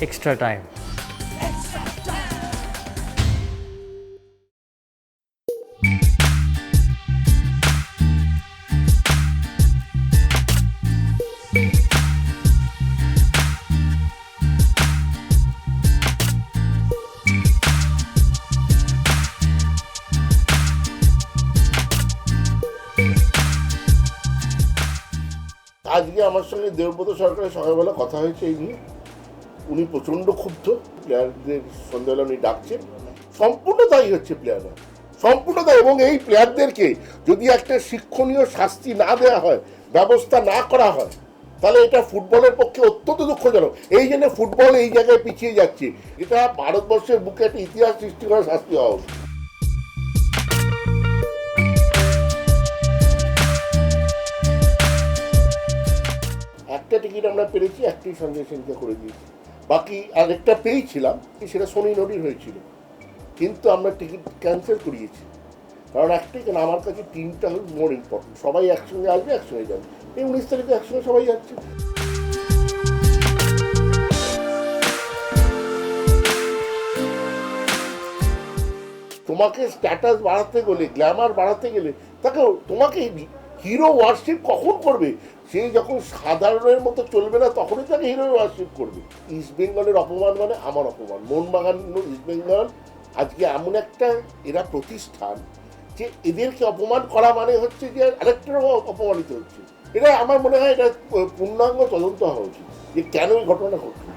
Extra time. আজকে আমার সঙ্গে দেবব্রত সরকারের সকালবেলা কথা হয়েছে এই নিয়ে। উনি প্রচণ্ড ক্ষুব্ধ, প্লেয়ারদের সন্ধ্যাবেলা উনি ডাকছেন। সম্পূর্ণ দায়ী হচ্ছে প্লেয়াররা, সম্পূর্ণ দায়ী। এবং এই প্লেয়ারদেরকে যদি একটা শিক্ষণীয় শাস্তি না দেওয়া হয়, ব্যবস্থা না করা হয়, তাহলে এটা ফুটবলের পক্ষে অত্যন্ত দুঃখজনক। এই জন্য ফুটবল এই জায়গায় পিছিয়ে যাচ্ছে। এটা ভারতবর্ষের বুকে একটা ইতিহাস সৃষ্টি করা শাস্তি হওয়া উচিত। একটা টিকিট আমরা পেরেছি, একটি সঞ্জয় সিংকে করে দিয়েছি, বাকি আরেকটা পেয়েছিলাম, সেটা সোনি নদীর হয়েছিল, কিন্তু আমরা টিকিট ক্যান্সেল করিয়েছি। কারণ একটাই, কেন আমার কাছে টিমটা হল মোর ইম্পর্টেন্ট। সবাই একসঙ্গে আসবে, একসঙ্গে যাবে। এই 19 তারিখে একসঙ্গে সবাই যাচ্ছে। তোমাকে স্ট্যাটাস বাড়াতে গেলে, গ্ল্যামার বাড়াতে গেলে তোমাকে হিরো ওয়ার্শিপ কখন করবে? সে যখন সাধারণের মতো চলবে না, তখনই তাকে হিরো ওয়ার্শিপ করবে। ইস্ট বেঙ্গলের অপমান মানে আমার অপমান। মোহনবাগান, ইস্ট বেঙ্গল আজকে এমন একটা এরা প্রতিষ্ঠান যে এদেরকে অপমান করা মানে হচ্ছে যে আরেকটারও অপমানিত হচ্ছে। এটা আমার মনে হয় এটা পূর্ণাঙ্গ তদন্ত হওয়া উচিত যে কেন এই ঘটনা ঘটছে।